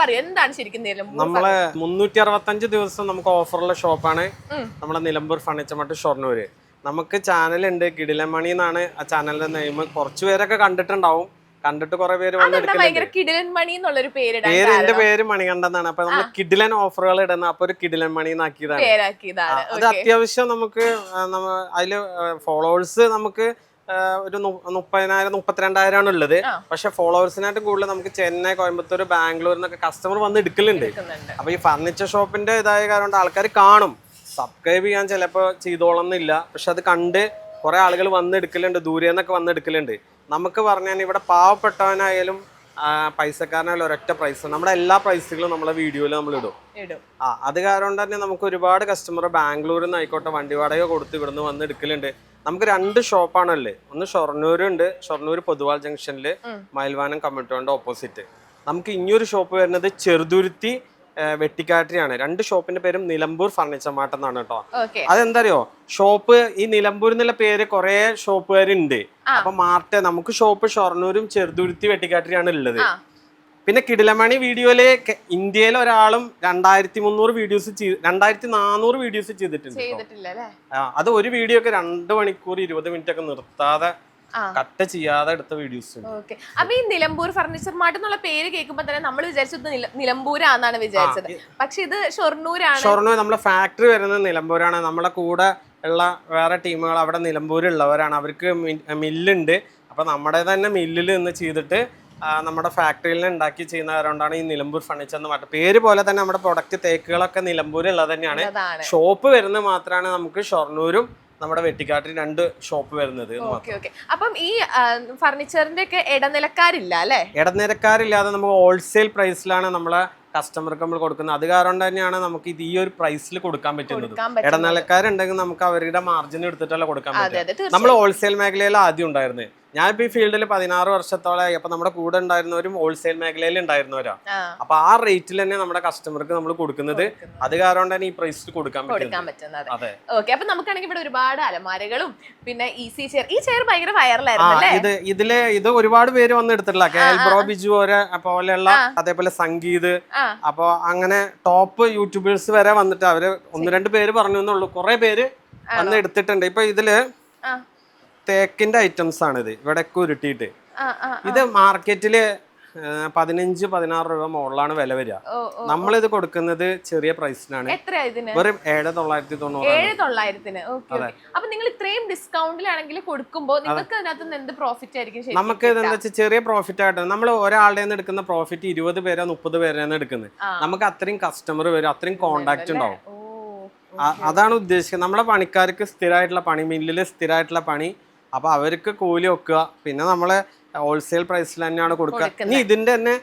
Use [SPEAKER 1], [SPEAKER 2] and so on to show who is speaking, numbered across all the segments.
[SPEAKER 1] പറയൂ എന്താണ് ശരിക്കും നിലമ്പൂർ
[SPEAKER 2] നമ്മളെ 365 ദിവസം നമുക്ക് ഓഫറുള്ള ഷോപ്പാണ് നമ്മളെ നിലമ്പൂർ ഫർണിച്ചർ മാർട്ട് ഷൊർണൂര്. നമുക്ക് ചാനലുണ്ട്, കിടിലമണി എന്നാണ് ആ ചാനലിന്റെ നെയിം. കുറച്ചു പേരൊക്കെ കണ്ടിട്ടുണ്ടാവും, കണ്ടിട്ട് കുറെ പേര്
[SPEAKER 1] ഭയങ്കര കിടിലൻ മണി എന്നുള്ളൊരു പേര്.
[SPEAKER 2] എന്റെ പേര് മണികണ്ഠനാണ്. അപ്പൊ നമ്മൾ കിടിലൻ ഓഫറുകൾ ഇടുന്ന അപ്പൊ ഒരു കിടിലൻ മണി എന്നാക്കിയതാണ്. അത് അത്യാവശ്യം നമുക്ക് അതില് ഫോളോവേഴ്സ് നമുക്ക് ഒരു 30,000 32,000 ഉള്ളത്. പക്ഷെ ഫോളോവേഴ്സിനായിട്ട് കൂടുതൽ നമുക്ക് ചെന്നൈ, കോയമ്പത്തൂർ, ബാംഗ്ലൂർ എന്നൊക്കെ കസ്റ്റമർ വന്ന് എടുക്കലുണ്ട്. അപ്പൊ ഈ ഫർണിച്ചർ ഷോപ്പിന്റെ ഇതായ കാരണം ആൾക്കാർ കാണും, സബ്സ്ക്രൈബ് ചെയ്യാൻ ചിലപ്പോൾ ചെയ്തോളന്നില്ല. പക്ഷെ അത് കണ്ട് കുറെ ആളുകൾ വന്ന് എടുക്കലുണ്ട്, ദൂരെന്നൊക്കെ വന്ന് എടുക്കലുണ്ട്. നമുക്ക് പറഞ്ഞാൽ ഇവിടെ പാവപ്പെട്ടവനായാലും പൈസക്കാരനായാലും ഒരൊറ്റ പ്രൈസ്, നമ്മുടെ എല്ലാ പ്രൈസുകളും നമ്മളെ വീഡിയോയിൽ നമ്മൾ ഇടും. അത് കാരണം തന്നെ നമുക്ക് ഒരുപാട് കസ്റ്റമർ ബാംഗ്ലൂരിൽ നിന്ന് ആയിക്കോട്ടെ വണ്ടി വാടക കൊടുത്ത് ഇവിടുന്ന് വന്ന് എടുക്കലുണ്ട്. നമുക്ക് 2 ഷോപ്പാണല്ലേ, ഒന്ന് ഷൊർണൂരുണ്ട്, ഷൊർണൂർ പൊതുവാൾ ജംഗ്ഷനില് മയിൽവാനം കമ്മ്യൂണിറ്റിയുടെ ഓപ്പോസിറ്റ്. നമുക്ക് ഇനിയൊരു ഷോപ്പ് വരുന്നത് ചെറുതുരുത്തി വെട്ടിക്കാട്ടിയാണ്. 2 ഷോപ്പിന്റെ പേരും നിലമ്പൂർ ഫർണിച്ചർ മാർട്ട് എന്നാണ് കേട്ടോ. അതെന്താ അറിയോ, ഷോപ്പ് ഈ നിലമ്പൂർ എന്നുള്ള പേര് കുറെ ഷോപ്പുകാരുണ്ട്. അപ്പൊ മാർട്ട് നമുക്ക് ഷോപ്പ് ഷൊർണൂരും ചെറുതുരുത്തി വെട്ടിക്കാട്ടിയാണ് ഉള്ളത്. പിന്നെ കിടിലമണി വീഡിയോയില് ഇന്ത്യയിൽ ഒരാളും 2300 വീഡിയോസ് 2400 വീഡിയോസ് ചെയ്തിട്ടുണ്ട്. അത് ഒരു വീഡിയോ ഒക്കെ 2 മണിക്കൂർ 20 മിനിറ്റ് ഒക്കെ നിർത്താതെ കട്ട് ചെയ്യാതെ എടുത്ത വീഡിയോസ്.
[SPEAKER 1] അപ്പൊ ഈ നിലമ്പൂർ ഫർണിച്ചർ മാർട്ട് എന്നുള്ള പേര് കേൾക്കുമ്പോ തന്നെ നമ്മൾ വിചാരിച്ചത് നിലമ്പൂരാന്നാണ് വിചാരിച്ചത്. പക്ഷെ ഇത് ഷൊർണൂരാണ്.
[SPEAKER 2] ഷൊർണൂർ നമ്മളെ ഫാക്ടറി വരുന്നത് നിലമ്പൂരാണ്. നമ്മളെ കൂടെ ഉള്ള വേറെ ടീമുകൾ അവിടെ നിലമ്പൂരുള്ളവരാണ്. അവർക്ക് മില്ലുണ്ട്. അപ്പൊ നമ്മുടെ തന്നെ മില്ലിൽ നിന്ന് ചെയ്തിട്ട് നമ്മുടെ ഫാക്ടറിയിൽ ഉണ്ടാക്കി ചെയ്യുന്നവരുകൊണ്ടാണ് ഈ നിലമ്പൂർ ഫർണിച്ചർ എന്ന് പറഞ്ഞ പേര് പോലെ തന്നെ നമ്മുടെ പ്രൊഡക്റ്റ് തേക്കുകളൊക്കെ നിലമ്പൂരുള്ളത് തന്നെയാണ്. ഷോപ്പ് വരുന്നത് മാത്രമാണ് നമുക്ക് ഷൊർണൂരും നമ്മുടെ വെട്ടിക്കാട്ടിൽ 2 ഷോപ്പ് വരുന്നത്.
[SPEAKER 1] അപ്പം ഈ ഫർണിച്ചറിന്റെ ഒക്കെ ഇടനിലക്കാരില്ല അല്ലേ?
[SPEAKER 2] ഇടനിലക്കാരില്ലാതെ നമുക്ക് ഹോൾസെയിൽ പ്രൈസിലാണ് നമ്മളെ കസ്റ്റമർക്ക് നമ്മൾ കൊടുക്കുന്നത്. അത് കാരണം തന്നെയാണ് നമുക്ക് ഇത് ഈ ഒരു പ്രൈസിൽ കൊടുക്കാൻ പറ്റുന്നത്. ഇടനിലക്കാരുണ്ടെങ്കിൽ നമുക്ക് അവരുടെ മാർജിൻ എടുത്തിട്ടല്ല കൊടുക്കാൻ പറ്റും. നമ്മൾ ഹോൾസെയിൽ മേഖലയിൽ ആദ്യം ഉണ്ടായിരുന്നത്. ഞാനിപ്പോ ഈ ഫീൽഡിൽ 16 വർഷത്തോളമായി. അപ്പൊ നമ്മുടെ കൂടെ ഉണ്ടായിരുന്നവരും ഹോൾസെയിൽ മേഖലയിൽ ഉണ്ടായിരുന്നവരാ. അപ്പൊ ആ റേറ്റിൽ തന്നെ നമ്മുടെ കസ്റ്റമർക്ക് നമ്മൾ കൊടുക്കുന്നത്. അത് കാരണം തന്നെ ഈ പ്രൈസിൽ കൊടുക്കാൻ പറ്റുന്നത്.
[SPEAKER 1] അതെ. ഓക്കെ, അപ്പൊ നമുക്കാണെങ്കിൽ ഇവിടെ ഒരുപാട് അലമാരകളും പിന്നെ ഈസി ചെയർ. ഈ ചെയർ ഭയങ്കര വൈറലായിരുന്നു.
[SPEAKER 2] ഇത് ഒരുപാട് പേര് വന്ന് എടുത്തിട്ടില്ല. കേൽബ്രോ ബിജു പോലെയുള്ള, അതേപോലെ സംഗീത്, അപ്പൊ അങ്ങനെ ടോപ്പ് യൂട്യൂബേഴ്സ് വരെ വന്നിട്ട് അവര് 1-2 പേര് പറഞ്ഞു എന്നുള്ളൂ. കുറെ പേര് വന്ന് എടുത്തിട്ടുണ്ട്. ഇപ്പൊ ഇതില് തേക്കിന്റെ ഐറ്റംസ് ആണ്. ഇത് ഇവിടെ ഉരുട്ടിയിട്ട് ഇത് മാർക്കറ്റില് 15-16 രൂപ മുകളിലാണ് വില വരിക. നമ്മളിത് കൊടുക്കുന്നത് ചെറിയ പ്രൈസിനാണ്. വെറും 7,990.
[SPEAKER 1] അപ്പൊ നിങ്ങൾ ഇത്രയും ഡിസ്കൗണ്ടിലാണെങ്കിൽ കൊടുക്കുമ്പോൾ നിങ്ങൾക്ക് അതിനകത്ത് എന്ത് പ്രോഫിറ്റ് ആയിരിക്കും?
[SPEAKER 2] നമുക്ക് എന്താ വെച്ചാൽ ചെറിയ പ്രോഫിറ്റ് ആയിട്ട് നമ്മൾ ഒരാളുടെ നിന്ന് എടുക്കുന്ന പ്രോഫിറ്റ് 20 പേരോ 30 പേരാണ് എടുക്കുന്നത്. നമുക്ക് അത്രയും കസ്റ്റമർ വരും, അത്രയും കോണ്ടാക്ട് ഉണ്ടാവും. അതാണ് ഉദ്ദേശിക്കുന്നത്. നമ്മളെ പണിക്കാർക്ക് സ്ഥിരമായിട്ടുള്ള പണി, മില്ലില് സ്ഥിരമായിട്ടുള്ള പണി. അപ്പൊ അവർക്ക് കൂലി വെക്കുക. പിന്നെ നമ്മളെ ഹോൾസെയിൽ പ്രൈസിൽ തന്നെയാണ് കൊടുക്കുക. ഇനി ഇതിന്റെ തന്നെ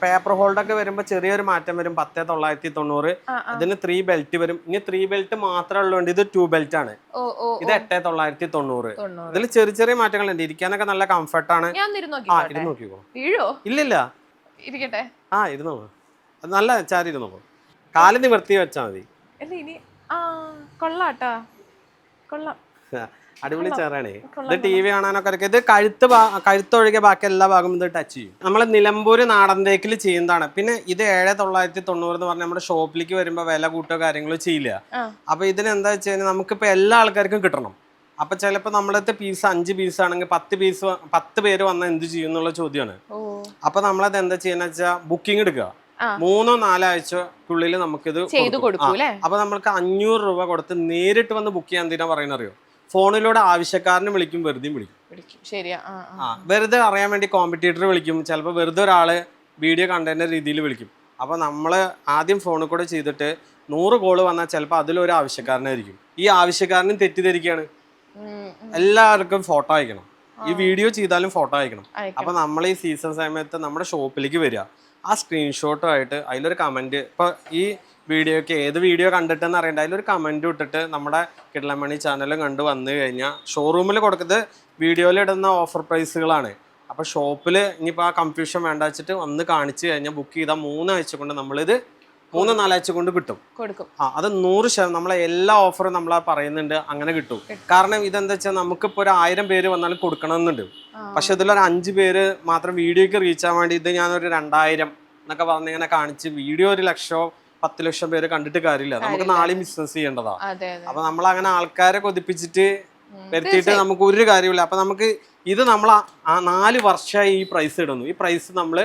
[SPEAKER 2] പേപ്പർ ഹോൾഡൊക്കെ വരുമ്പോൾ ചെറിയൊരു മാറ്റം വരും. 10,990. ഇതിന് 3 ബെൽറ്റ് വരും. ഇനി 3 ബെൽറ്റ് മാത്രമേ ഉള്ളതുകൊണ്ട് ഇത് 2 ബെൽറ്റ് ആണ്. ഇത് 8,990. ഇതിൽ ചെറിയ ചെറിയ മാറ്റങ്ങളുണ്ട്. ഇരിക്കാനൊക്കെ നല്ല കംഫർട്ടാണ്. ഇരുന്ന് നോക്കിക്കോ. ഇല്ലില്ല,
[SPEAKER 1] ഇരിക്കട്ടെ.
[SPEAKER 2] ഇരുന്നോ, നല്ല ചാരി ഇരുന്നോ. കാല് നിവർത്തി വെച്ചാൽ മതി.
[SPEAKER 1] കൊള്ളാട്ടാ, കൊള്ളാം.
[SPEAKER 2] അടിപൊളി ചെയറാണ്. ഇത് TV കാണാനൊക്കെ. ഇത് കഴുത്തൊഴികെ ബാക്കി എല്ലാ ഭാഗവും ഇത് ടച്ച് ചെയ്യും. നമ്മൾ നിലമ്പൂര് നാടൻ തേക്കിൽ ചെയ്യുന്നതാണ്. പിന്നെ ഇത് 7,990 എന്ന് പറഞ്ഞാൽ നമ്മുടെ ഷോപ്പിലേക്ക് വരുമ്പോൾ വില കൂട്ടോ കാര്യങ്ങളോ ചെയ്യില്ല. അപ്പൊ ഇതിന് എന്താ വെച്ച് കഴിഞ്ഞാൽ നമുക്കിപ്പോ എല്ലാ ആൾക്കാർക്കും കിട്ടണം. അപ്പൊ ചിലപ്പോൾ നമ്മളത്തെ പീസ് 5 പീസ് ആണെങ്കിൽ 10 പേര് വന്നാൽ എന്ത് ചെയ്യും എന്നുള്ള ചോദ്യമാണ്. അപ്പൊ നമ്മളത് എന്താ ചെയ്യുന്ന വെച്ചാൽ ബുക്കിംഗ് എടുക്കുക. 3-4 ആഴ്ചക്കുള്ളിൽ നമുക്കിത് അപ്പൊ നമ്മൾക്ക് 500 രൂപ കൊടുത്ത് നേരിട്ട് വന്ന് ബുക്ക് ചെയ്യാൻ എന്തിനാ പറയുന്നത് അറിയോ? ഫോണിലൂടെ ആവശ്യക്കാരനെ വിളിക്കും, വെറുതെ വിളിക്കും. വെറുതെ അറിയാൻ വേണ്ടി കോമ്പറ്റീറ്റർ വിളിക്കും. ചിലപ്പോൾ വെറുതെ ഒരാള് വീഡിയോ കണ്ടന്റ് രീതിയിൽ വിളിക്കും. അപ്പൊ നമ്മള് ആദ്യം ഫോണിൽ കൂടെ ചെയ്തിട്ട് 100 കോള് വന്നാൽ ചിലപ്പോൾ അതിലൊരു ആവശ്യക്കാരനായിരിക്കും. ഈ ആവശ്യക്കാരനും തെറ്റിദ്ധരിക്കുകയാണ്. എല്ലാവർക്കും ഫോട്ടോ അയക്കണം. ഈ വീഡിയോ ചെയ്താലും ഫോട്ടോ അയക്കണം. അപ്പൊ നമ്മൾ ഈ സീസൺ സമയത്ത് നമ്മുടെ ഷോപ്പിലേക്ക് വരിക. ആ സ്ക്രീൻഷോട്ടുമായിട്ട് അതിലൊരു കമന്റ്, ഇപ്പൊ ഈ വീഡിയോക്ക് ഏത് വീഡിയോ കണ്ടിട്ടെന്ന് അറിയണ്ട, അതിലൊരു കമന്റ് ഇട്ടിട്ട് നമ്മുടെ കിടലമണി ചാനലും കണ്ട് വന്നു കഴിഞ്ഞാൽ ഷോറൂമിൽ കൊടുക്കുന്നത് വീഡിയോയിൽ ഇടുന്ന ഓഫർ പ്രൈസുകളാണ്. അപ്പൊ ഷോപ്പിൽ ഇനിയിപ്പോൾ ആ കൺഫ്യൂഷൻ വേണ്ട വെച്ചിട്ട് വന്ന് കാണിച്ചു കഴിഞ്ഞാൽ ബുക്ക് ചെയ്താൽ 3 ആഴ്ച കൊണ്ട് നമ്മളിത് 3-4 ആഴ്ച കൊണ്ട് കിട്ടും. അത് 100% നമ്മളെ എല്ലാ ഓഫറും നമ്മൾ പറയുന്നുണ്ട്, അങ്ങനെ കിട്ടും. കാരണം ഇതെന്താ വെച്ചാൽ നമുക്കിപ്പോൾ ഒരു 1000 പേര് വന്നാലും കൊടുക്കണമെന്നുണ്ട്. പക്ഷെ ഇതിലൊരു 5 പേര് മാത്രം വീഡിയോക്ക് റീച്ച് ആവാൻ വേണ്ടി ഇത് ഞാനൊരു 2000 എന്നൊക്കെ പറഞ്ഞ് ഇങ്ങനെ കാണിച്ച് വീഡിയോ 1 ലക്ഷമോ 10 ലക്ഷം പേര് കണ്ടിട്ട് കാര്യമില്ല. നമുക്ക് നാളെയും ബിസിനസ് ചെയ്യേണ്ടതാ. അപ്പൊ നമ്മൾ അങ്ങനെ ആൾക്കാരെ കൊതിപ്പിച്ചിട്ട് വരുത്തിയിട്ട് നമുക്ക് ഒരു കാര്യമില്ല. അപ്പൊ നമുക്ക് ഇത് നമ്മൾ 4 വർഷമായി ഈ പ്രൈസ് ഇടുന്നു. ഈ പ്രൈസ് നമ്മൾ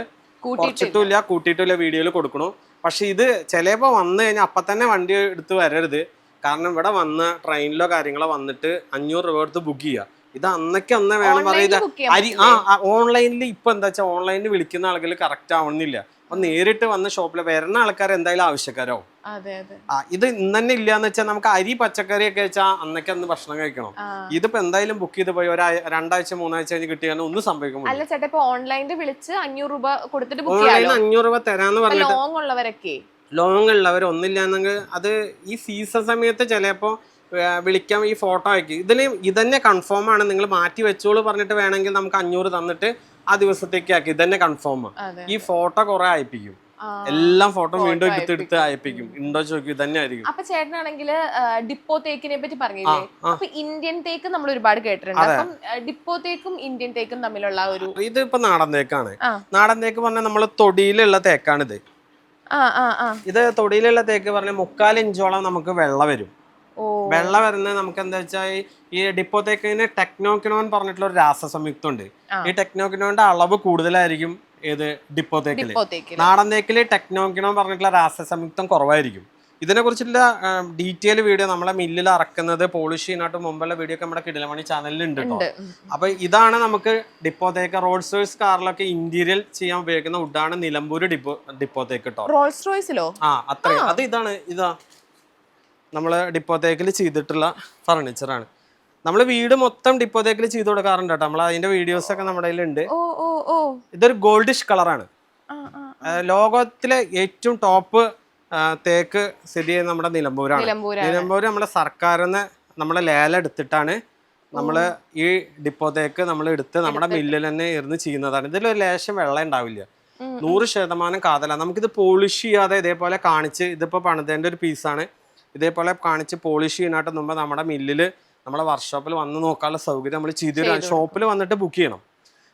[SPEAKER 2] കുറച്ചിട്ടില്ല കൂട്ടിയിട്ടില്ല വീഡിയോയിൽ കൊടുക്കണു. പക്ഷെ ഇത് ചിലപ്പോൾ വന്നു കഴിഞ്ഞാൽ അപ്പം തന്നെ വണ്ടി എടുത്ത് വരരുത്. കാരണം ഇവിടെ വന്ന് ട്രെയിനിലോ കാര്യങ്ങളോ വന്നിട്ട് 500 രൂപ എടുത്ത് ബുക്ക് ചെയ്യുക. ഇത് അന്നേ വേണം പറയുന്നത്. ഓൺലൈനിൽ ഇപ്പൊ എന്താ വെച്ചാൽ ഓൺലൈനിൽ വിളിക്കുന്ന ആളുകൾ കറക്റ്റ് ആവണമെന്നില്ല. അപ്പൊ നേരിട്ട് വന്ന് ഷോപ്പിൽ വരുന്ന ആൾക്കാർ എന്തായാലും ആവശ്യക്കാരാവും. ഇത് ഇന്ന് തന്നെ ഇല്ലാന്ന് വെച്ചാൽ നമുക്ക് അരി പച്ചക്കറി ഒക്കെ വെച്ചാൽ അന്ന് ഭക്ഷണം കഴിക്കണം. ഇതിപ്പോ എന്തായാലും ബുക്ക് ചെയ്ത് പോയി 2 ആഴ്ച 3 ആഴ്ച കഴിഞ്ഞ് കിട്ടിയാൽ ഒന്നും സംഭവിക്കും.
[SPEAKER 1] ഓൺലൈനിൽ വിളിച്ച് 500 രൂപ കൊടുത്തിട്ട്
[SPEAKER 2] 500 രൂപ തരാന്ന് പറഞ്ഞിട്ട് ലോങ് ഉള്ളവർ ഒന്നില്ലാന്നെങ്കിൽ അത് ഈ സീസൺ സമയത്ത് ചിലപ്പോ വിളിക്കാം, ഈ ഫോട്ടോ അയക്കും. ഇതന്നെ കൺഫേം ആണ്, നിങ്ങൾ മാറ്റി വെച്ചോളൂ പറഞ്ഞിട്ട് വേണമെങ്കിൽ നമുക്ക് 500 തന്നിട്ട് ആ ദിവസത്തേക്ക് ആക്കി. ഇതന്നെ കൺഫേം. ഈ ഫോട്ടോ കുറെ അയപ്പിക്കും, എല്ലാം ഫോട്ടോ വീണ്ടും എടുത്ത് അയപ്പിക്കും. ഉണ്ടോ ചോദിക്കും, ഇതന്നെ ആയിരിക്കും.
[SPEAKER 1] അപ്പൊ ചേട്ടനാണെങ്കിൽ ഡിപ്പോ തേക്കിനെ പറ്റി പറഞ്ഞില്ലേ? അപ്പൊ ഇന്ത്യൻ തേക്ക് നമ്മൾ ഒരുപാട് കേട്ടിട്ടുണ്ട്. അപ്പം ഡിപ്പോ തേക്കും ഇന്ത്യൻ തേക്കും തമ്മിലുള്ള ഒരു
[SPEAKER 2] ഇത് ഇപ്പൊ നാടൻ തേക്കാണ്. നാടൻ തേക്ക് പറഞ്ഞാൽ നമ്മള് തൊടിയിലുള്ള തേക്കാണിത്. ഇത് തൊടിയിലുള്ള തേക്ക് പറഞ്ഞാൽ 3/4 ഇഞ്ചോളം നമുക്ക് വെള്ള വരും. വെള്ള വരുന്നത് നമുക്ക് എന്താ വെച്ചാൽ ഈ ഡിപ്പോ തേക്കിന് ടെക്നോക്കിനോൺ പറഞ്ഞിട്ടുള്ള ഒരു രാസസംയുക്തം ഉണ്ട്. ഈ ടെക്നോക്കിനോന്റെ അളവ് കൂടുതലായിരിക്കും ഏത് ഡിപ്പോ തേക്കില്. നാടൻ തേക്കില് ടെക്നോക്കിനോൺ പറഞ്ഞിട്ടുള്ള രാസസംയുക്തം കുറവായിരിക്കും. ഇതിനെ കുറിച്ചുള്ള ഡീറ്റെയിൽ വീഡിയോ നമ്മളെ മില്ലിൽ അറക്കുന്നത് പോളിഷ് ചെയ്യാനായിട്ട് മുമ്പുള്ള വീഡിയോ ഒക്കെ നമ്മുടെ കിടിലമണി ചാനലിൽ ഉണ്ട് കേട്ടോ. അപ്പൊ ഇതാണ് നമുക്ക് ഡിപ്പോ തേക്ക്. റോൾസ് റോയ്സ് കാറിലൊക്കെ ഇന്റീരിയർ ചെയ്യാൻ ഉപയോഗിക്കുന്ന വുഡാണ് നിലമ്പൂർ ഡിപ്പോ തേക്ക് കേട്ടോ.
[SPEAKER 1] റോൾസ് റോയ്സിലോ?
[SPEAKER 2] അത്രയും. ഇതാ നമ്മള് ഡിപ്പോ തേക്കിൽ ചെയ്തിട്ടുള്ള ഫർണിച്ചറാണ്. നമ്മള് വീട് മൊത്തം ഡിപ്പോ തേക്കിൽ ചെയ്ത് കൊടുക്കാറുണ്ട് കേട്ടോ. നമ്മൾ അതിന്റെ വീഡിയോസ് ഒക്കെ നമ്മുടെ കയ്യിലുണ്ട്. ഇതൊരു ഗോൾഡിഷ് കളറാണ്. ലോകത്തിലെ ഏറ്റവും ടോപ്പ് തേക്ക് സ്ഥിതി ചെയ്യുന്നത് നമ്മുടെ നിലമ്പൂരാണ്. നിലമ്പൂര് നമ്മുടെ സർക്കാരിന്ന് നമ്മളെ ലേലം എടുത്തിട്ടാണ് നമ്മള് ഈ ഡിപ്പോ തേക്ക് നമ്മൾ എടുത്ത് നമ്മുടെ മില്ലിൽ തന്നെ ഇരുന്ന് ചെയ്യുന്നതാണ്. ഇതിലൊരു ലേശം വെള്ളം ഉണ്ടാവില്ല, 100% കാതലാണ്. നമുക്കിത് പോളിഷ് ചെയ്യാതെ ഇതേപോലെ കാണിച്ച്, ഇതിപ്പോ പണിതേണ്ട ഒരു പീസാണ്, ഇതേപോലെ കാണിച്ച് പോളിഷ് ചെയ്യാനായിട്ട് മുമ്പ് നമ്മുടെ മില്ലിൽ നമ്മളെ വർക്ക്ഷോപ്പിൽ വന്ന് നോക്കാനുള്ള സൗകര്യം നമ്മൾ ചെയ്തു തരാം. ഷോപ്പിൽ വന്നിട്ട് ബുക്ക് ചെയ്യണം.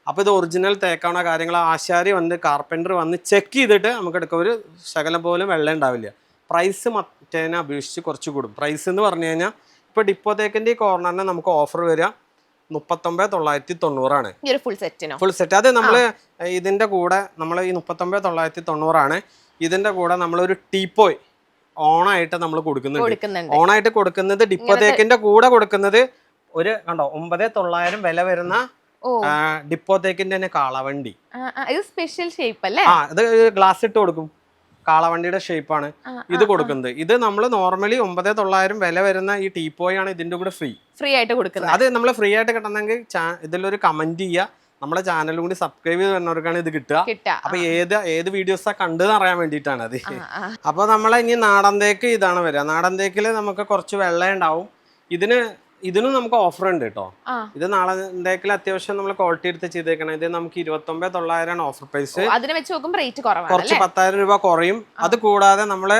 [SPEAKER 2] അപ്പോൾ ഇത് ഒറിജിനൽ തേക്കാണോ കാര്യങ്ങൾ ആശാരി വന്ന് കാർപ്പൻറ്റർ വന്ന് ചെക്ക് ചെയ്തിട്ട് നമുക്ക് എടുക്കാം. ഒരു ശകലം പോലും വെള്ളം ഉണ്ടാവില്ല. പ്രൈസ് മറ്റേനെ അപേക്ഷിച്ച് കുറച്ച് കൂടും. പ്രൈസ് എന്ന് പറഞ്ഞു കഴിഞ്ഞാൽ ഇപ്പോൾ ഡിപ്പോ തേക്കിൻ്റെ ഈ കോർണറിന് നമുക്ക് ഓഫർ വരിക 39,990 ആണ് ഫുൾ സെറ്റ്. അത് നമ്മൾ ഇതിൻ്റെ കൂടെ നമ്മൾ ഈ 39,990 ആണ്. ഇതിൻ്റെ കൂടെ നമ്മളൊരു ടീപ്പോയ് ഓണായിട്ട് നമ്മൾ കൊടുക്കുന്നുണ്ട്. ഓണായിട്ട് കൊടുക്കുന്നത് ഡിപ്പോ തേക്കിന്റെ കൂടെ കൊടുക്കുന്നത് ഒരു കണ്ടോ 9,900 വില വരുന്ന ഡിപ്പോ തേക്കിന്റെ തന്നെ കാളവണ്ടി.
[SPEAKER 1] സ്പെഷ്യൽ ഷേപ്പ് അല്ലേ?
[SPEAKER 2] ഇത് ഗ്ലാസ് ഇട്ട് കൊടുക്കും. കാളവണ്ടിയുടെ ഷേപ്പാണ് ഇത് കൊടുക്കുന്നത്. ഇത് നമ്മൾ നോർമലി 9,900 വില വരുന്ന ഈ ടീപ്പോയ് ആണ് ഇതിന്റെ കൂടെ ഫ്രീ ആയിട്ട് കൊടുക്കുന്നത്. അത് നമ്മൾ ഫ്രീ ആയിട്ട് കിട്ടണമെങ്കിൽ ഇതിലൊരു കമന്റ് ചെയ്യുക. നമ്മുടെ ചാനലും കൂടി സബ്സ്ക്രൈബ് ചെയ്ത് വരുന്നവർക്കാണ് ഇത് കിട്ടുക. അപ്പൊ ഏത് വീഡിയോസാ കണ്ടെന്ന് അറിയാൻ വേണ്ടിയിട്ടാണ് അത്. അപ്പൊ നമ്മളെ ഇനി നാടൻ തേക്ക് ഇതാണ് വരിക. നാടൻ തേക്കില് നമുക്ക് കുറച്ച് വെള്ളം ഉണ്ടാവും. ഇതിനും നമുക്ക് ഓഫർ ഉണ്ട് കേട്ടോ. ഇത് നാടൻ തേക്കിൽ അത്യാവശ്യം നമ്മൾ ക്വാളിറ്റി എടുത്ത് ചെയ്തേക്കണം. ഇത് നമുക്ക് 29,900 ഓഫർ പ്രൈസ്. കുറച്ച് 10,000 രൂപ കുറയും. അത് കൂടാതെ നമ്മള്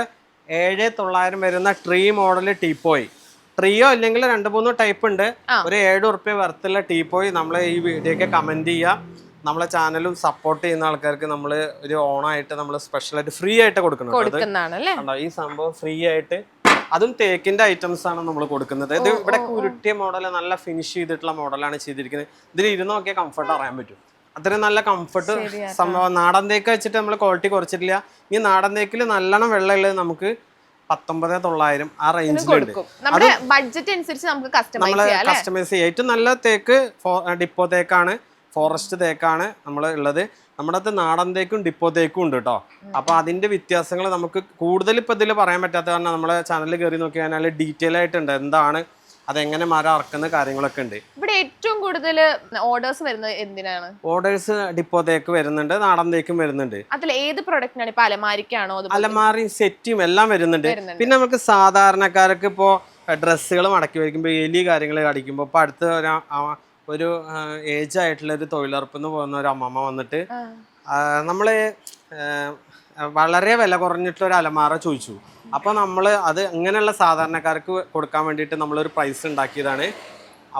[SPEAKER 2] 7,900 വരുന്ന ട്രീ മോഡൽ ടീപ്പോയ്, ട്രീയോ അല്ലെങ്കിൽ 2-3 ടൈപ്പ് ഉണ്ട്. ഒരു 7 ഉറുപ്പ്യ വർത്തുള്ള ടീപ്പോയ് നമ്മളെ ഈ വീഡിയോക്ക് കമന്റ് ചെയ്യുക. നമ്മളെ ചാനലും സപ്പോർട്ട് ചെയ്യുന്ന ആൾക്കാർക്ക് നമ്മൾ ഒരു ഓണായിട്ട് നമ്മൾ സ്പെഷ്യലായിട്ട് ഫ്രീ ആയിട്ട് കൊടുക്കുന്നുണ്ട്. ഈ സംഭവം ഫ്രീ ആയിട്ട്, അതും തേക്കിന്റെ ഐറ്റംസ് ആണ് നമ്മൾ കൊടുക്കുന്നത്. ഇത് ഇവിടെ ഉരുട്ടിയ മോഡൽ, നല്ല ഫിനിഷ് ചെയ്തിട്ടുള്ള മോഡലാണ് ചെയ്തിരിക്കുന്നത്. ഇതിൽ ഇരുന്ന് നോക്കിയാൽ കംഫർട്ട് അറിയാൻ പറ്റും. അത്രയും നല്ല കംഫർട്ട് സംഭവം. നാടൻ തേക്ക് വെച്ചിട്ട് നമ്മൾ ക്വാളിറ്റി കുറച്ചിട്ടില്ല. ഈ നാടൻ തേക്കിൽ നല്ലോണം വെള്ളം ഉള്ളത് നമുക്ക് 19,900 ആ റേഞ്ചിലുണ്ട്. നമ്മള് കസ്റ്റമൈസ് ചെയ്യാം. ഏറ്റവും നല്ല തേക്ക് ഡിപ്പോ തേക്കാണ്, ഫോറസ്റ്റ് തേക്കാണ് നമ്മൾ ഉള്ളത്. നമ്മുടെ അടുത്ത് നാടൻ തേക്കും ഡിപ്പോ തേക്കും ഉണ്ട് കേട്ടോ. അപ്പൊ അതിന്റെ വ്യത്യാസങ്ങൾ നമുക്ക് കൂടുതൽ ഇപ്പൊ ഇതിൽ പറയാൻ പറ്റാത്ത കാരണം നമ്മളെ ചാനലിൽ കയറി നോക്കി കഴിഞ്ഞാൽ ഡീറ്റെയിൽ ആയിട്ടുണ്ട് എന്താണ്, അതെങ്ങനെ മരം അറക്കുന്ന കാര്യങ്ങളൊക്കെ ഉണ്ട്.
[SPEAKER 1] ഇവിടെ ഏറ്റവും കൂടുതൽ ഓർഡേഴ്സ് വരുന്നത് എന്തിനാണ്?
[SPEAKER 2] ഓർഡേഴ്സ് ഡിപ്പോ തേക്ക് വരുന്നുണ്ട്, നാടൻ തേക്കും വരുന്നുണ്ട്.
[SPEAKER 1] അതിൽ ഏത് പ്രൊഡക്റ്റിനാണ്? ഇപ്പൊ അലമാരിക്കാണോ?
[SPEAKER 2] അലമാരി സെറ്റും എല്ലാം വരുന്നുണ്ട്. പിന്നെ നമുക്ക് സാധാരണക്കാർക്ക് ഇപ്പോ ഡ്രസ്സുകൾ മടക്കി വയ്ക്കുമ്പോൾ എലി കാര്യങ്ങൾ അടിക്കുമ്പോൾ ഇപ്പൊ അടുത്ത ഒരു ഏജ് ആയിട്ടുള്ള ഒരു തൊഴിലുറപ്പിന്ന് പോകുന്ന ഒരു അമ്മമ്മ വന്നിട്ട് നമ്മള് വളരെ വില കുറഞ്ഞിട്ടുള്ള ഒരു അലമാര ചോദിച്ചു. അപ്പോൾ നമ്മൾ അത് ഇങ്ങനെയുള്ള സാധാരണക്കാർക്ക് കൊടുക്കാൻ വേണ്ടിയിട്ട് നമ്മളൊരു പ്രൈസ് ഉണ്ടാക്കിയതാണ്.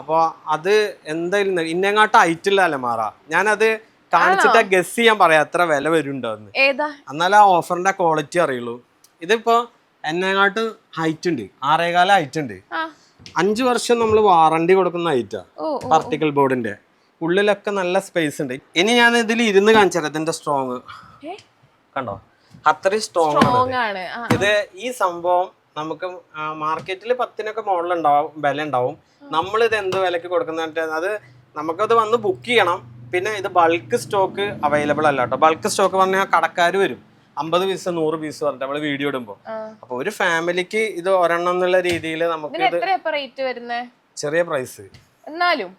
[SPEAKER 2] അപ്പോൾ അത് എന്തായാലും ഇന്നെങ്ങാട്ട് ഹൈറ്റുള്ള അലമാര, ഞാനത് കാണിച്ചിട്ട് ഗസ് ചെയ്യാൻ പറയാം എത്ര വില വരുന്നുണ്ടോന്ന്.
[SPEAKER 1] ഏതാ?
[SPEAKER 2] എന്നാലും ആ ഓഫറിന്റെ ക്വാളിറ്റി അറിയുള്ളൂ. ഇതിപ്പോ എന്നെക്കാട്ട് ഹൈറ്റ് ഉണ്ട്, 6.25 ഹൈറ്റ് ഉണ്ട്. 5 വർഷം നമ്മൾ വാറണ്ടി കൊടുക്കുന്ന ഹൈറ്റാ പാർട്ടിക്കിൾ ബോർഡിന്റെ. ഉള്ളിലൊക്കെ നല്ല സ്പേസ് ഉണ്ട്. ഇനി ഞാൻ ഇതിൽ ഇരുന്ന് കാണിച്ചാൽ ഇതിന്റെ സ്ട്രോങ് കണ്ടോ, അത്രയും സ്ട്രോങ് ആണ് ഇത്. ഈ സംഭവം നമുക്ക് മാർക്കറ്റിൽ 10-നൊക്കെ മോഡൽ ഉണ്ടാവും, വില ഉണ്ടാവും. നമ്മളിത് എന്ത് വിലക്ക് കൊടുക്കുന്ന അത് നമുക്കത് വന്ന് ബുക്ക് ചെയ്യണം. പിന്നെ ഇത് ബൾക്ക് സ്റ്റോക്ക് അവൈലബിൾ അല്ല കേട്ടോ. ബൾക്ക് സ്റ്റോക്ക് പറഞ്ഞാൽ കടക്കാർ വരും 50 പീസ് 100 പീസ് പറഞ്ഞിട്ട് നമ്മള് വീഡിയോ ഇടുമ്പോ. അപ്പൊ ഒരു ഫാമിലിക്ക് ഇത് ഒരെണ്ണം എന്നുള്ള രീതിയിൽ നമുക്ക് ചെറിയ പ്രൈസ്. എന്നാലും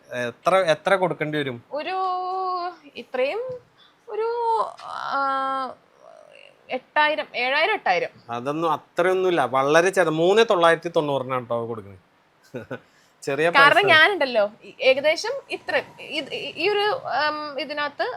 [SPEAKER 2] എത്ര കൊടുക്കേണ്ടി വരും? ഒരു ഇത്രയും ഒരു
[SPEAKER 1] 8,000 7,000 8,000.
[SPEAKER 2] അതൊന്നും അത്രയൊന്നുമില്ല, വളരെ 3,990 കേട്ടോ കൊടുക്കുന്നത്. ചെറിയ
[SPEAKER 1] കാരണം ഞാനുണ്ടല്ലോ ഏകദേശം ഇത്ര ഈ ഒരു ഇതിനകത്ത്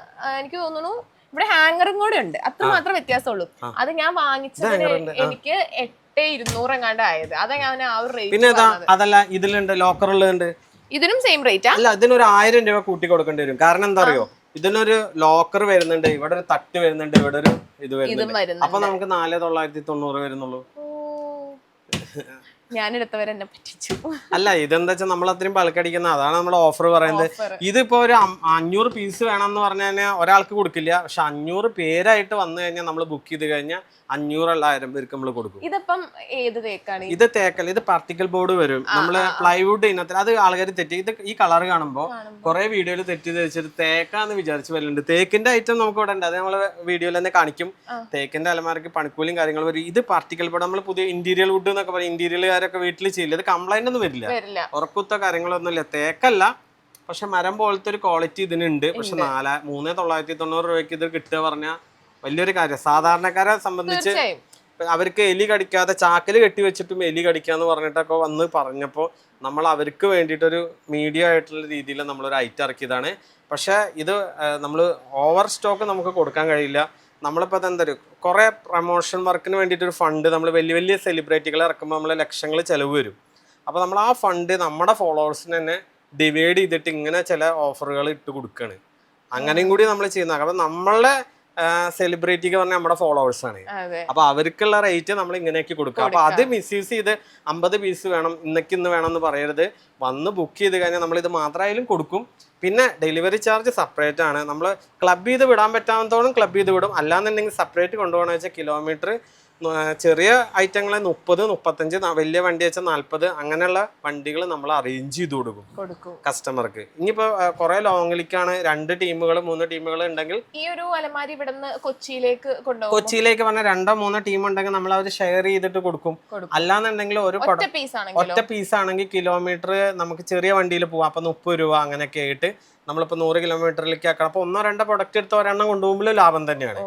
[SPEAKER 1] എനിക്ക് തോന്നുന്നു ഇവിടെ ഹാങ്ങറും കൂടെ ഉണ്ട്, അത്ര മാത്രം വ്യത്യാസമുള്ളൂ. അത് ഞാൻ വാങ്ങിച്ചത് എനിക്ക് 8,200 എങ്ങാണ്ട് ആയത്. അതാ ഞാൻ ആ ഒരു റേറ്റ്.
[SPEAKER 2] പിന്നെ അതല്ല ഇതിലുണ്ട് ലോക്കറുള്ളുണ്ട്,
[SPEAKER 1] ഇതിനും സെയിം റേറ്റ്.
[SPEAKER 2] അല്ല ഇതിനൊരു 1000 രൂപ കൂട്ടി കൊടുക്കേണ്ടി വരും. കാരണം എന്താ അറിയോ, ഇതിനൊരു ലോക്കർ വരുന്നുണ്ട്, ഇവിടെ ഒരു തട്ട് വരുന്നുണ്ട്, ഇവിടെ ഒരു ഇത് വരുന്നുണ്ട്. അപ്പൊ നമുക്ക് 4,990 വരുന്നുള്ളൂ.
[SPEAKER 1] ഞാനെടുത്തവരെ എന്നെ പറ്റിച്ചു.
[SPEAKER 2] അല്ല ഇതെന്താ വെച്ചാൽ നമ്മൾ അത്രയും ബൾക്കടിക്കുന്ന, അതാണ് നമ്മുടെ ഓഫർ പറയുന്നത്. ഇതിപ്പോ ഒരു 500 പീസ് വേണമെന്ന് പറഞ്ഞു കഴിഞ്ഞാൽ ഒരാൾക്ക് കൊടുക്കില്ല. പക്ഷെ 500 പേരായിട്ട് വന്നു കഴിഞ്ഞാൽ നമ്മൾ ബുക്ക് ചെയ്ത് കഴിഞ്ഞാൽ 500 അല്ല 1000 പേർക്ക് നമ്മൾ കൊടുക്കും.
[SPEAKER 1] ഇതിപ്പം ഏത് തേക്കാണ്?
[SPEAKER 2] ഇത് തേക്കല്ല, ഇത് പാർട്ടിക്കൽ ബോർഡ് വരും. നമ്മള് പ്ലൈവുഡ് ഇനത്തിൽ അത് ആൾക്കാർ തെറ്റി. ഇത് ഈ കളർ കാണുമ്പോൾ കുറെ വീഡിയോയിൽ തെറ്റി ധരിച്ചിട്ട് തേക്കാന്ന് വിചാരിച്ച് വരുന്നുണ്ട്. തേക്കിന്റെ ഐറ്റം നമുക്ക് ഇവിടെ ഉണ്ട്, അത് നമ്മള് വീഡിയോയിൽ തന്നെ കാണിക്കും. തേക്കിന്റെ അലമാരക്ക് പണിക്കൂലിയും കാര്യങ്ങളും വരും. ഇത് പാർട്ടിക്കൽ ബോർഡ് നമ്മൾ പുതിയ ഇന്റീരിയർ വുഡ് എന്നൊക്കെ പറയും. ഇന്റീരിയറുകാരൊക്കെ വീട്ടിൽ ചെയ്യില്ല. ഇത് കംപ്ലൈന്റ് ഒന്നും വരില്ല, ഉറക്കുത്ത കാര്യങ്ങളൊന്നും ഇല്ല. തേക്കല്ല, പക്ഷെ മരം പോലത്തെ ഒരു ക്വാളിറ്റി ഇതിനുണ്ട്. പക്ഷെ 3,990 രൂപയ്ക്ക് ഇത് കിട്ടുക പറഞ്ഞാൽ വലിയൊരു കാര്യം. സാധാരണക്കാരെ സംബന്ധിച്ച് അവർക്ക് എലി കടിക്കാതെ ചാക്കില് കെട്ടി വെച്ചിട്ടും എലി കടിക്കാന്ന് പറഞ്ഞിട്ടൊക്കെ വന്ന് പറഞ്ഞപ്പോൾ നമ്മൾ അവർക്ക് വേണ്ടിയിട്ടൊരു മീഡിയം ആയിട്ടുള്ള രീതിയിൽ നമ്മളൊരു ഐറ്റം ഇറക്കിയതാണ്. പക്ഷെ ഇത് നമ്മൾ ഓവർ സ്റ്റോക്ക് നമുക്ക് കൊടുക്കാൻ കഴിയില്ല. നമ്മളിപ്പോൾ അതെന്താ കുറേ പ്രൊമോഷൻ വർക്കിന് വേണ്ടിയിട്ടൊരു ഫണ്ട് നമ്മൾ വലിയ വലിയ സെലിബ്രിറ്റികളെ ഇറക്കുമ്പോൾ നമ്മൾ ലക്ഷങ്ങൾ ചിലവ് വരും. അപ്പോൾ നമ്മൾ ആ ഫണ്ട് നമ്മുടെ ഫോളോവേഴ്സിന് തന്നെ ഡിവൈഡ് ചെയ്തിട്ട് ഇങ്ങനെ ചില ഓഫറുകൾ ഇട്ട് കൊടുക്കുകയാണ്. അങ്ങനെയും കൂടി നമ്മൾ ചെയ്യുന്നതാണ്. അപ്പം നമ്മളെ സെലിബ്രിറ്റിക്ക് പറഞ്ഞാൽ നമ്മുടെ ഫോളോവേഴ്സ് ആണ്. അപ്പൊ അവർക്കുള്ള റേറ്റ് നമ്മൾ ഇങ്ങനെയൊക്കെ കൊടുക്കുക. അപ്പൊ അത് മിസ്യൂസ് ചെയ്ത് 50 പീസ് വേണം ഇന്ന് വേണം എന്ന് പറയരുത്. വന്ന് ബുക്ക് ചെയ്ത് കഴിഞ്ഞാൽ നമ്മൾ ഇത് മാത്രമായാലും കൊടുക്കും. പിന്നെ ഡെലിവറി ചാർജ് സെപ്പറേറ്റ് ആണ്. നമ്മൾ ക്ലബ് ചെയ്ത് വിടാൻ പറ്റാവുന്നതോളം ക്ലബ് ചെയ്ത് വിടും. അല്ലാന്നുണ്ടെങ്കിൽ സെപ്പറേറ്റ് കൊണ്ടുപോകണമെന്ന് വെച്ചാൽ കിലോമീറ്റർ ചെറിയ ഐറ്റങ്ങളെ 30, 35, വലിയ വണ്ടി വെച്ചാൽ 40 അങ്ങനെയുള്ള വണ്ടികൾ നമ്മൾ അറേഞ്ച് ചെയ്ത് കൊടുക്കും കസ്റ്റമർക്ക്. ഇനിയിപ്പോ കുറെ ലോങ്ങിലേക്കാണ് 2 ടീമുകൾ 3 ടീമുകൾ ഉണ്ടെങ്കിൽ
[SPEAKER 1] ഈ ഒരു അലമാരി ഇവിടുന്ന് കൊച്ചിയിലേക്ക്
[SPEAKER 2] പറഞ്ഞ 2 or 3 ടീം ഉണ്ടെങ്കിൽ നമ്മൾ അവർ ഷെയർ ചെയ്തിട്ട് കൊടുക്കും. അല്ലാന്നുണ്ടെങ്കിൽ ഒരു ഒറ്റ പീസ് ആണെങ്കിൽ കിലോമീറ്റർ നമുക്ക് ചെറിയ വണ്ടിയിൽ പോവാം. അപ്പൊ 30 രൂപ അങ്ങനെയൊക്കെ ആയിട്ട് നമ്മളിപ്പോ 100 കിലോമീറ്ററിലേക്ക് ആക്കണം. അപ്പൊ 1 or 2 പ്രൊഡക്റ്റ് എടുത്ത് ഒരെണ്ണം കൊണ്ടുപോകുമ്പോൾ ലാഭം തന്നെയാണ്.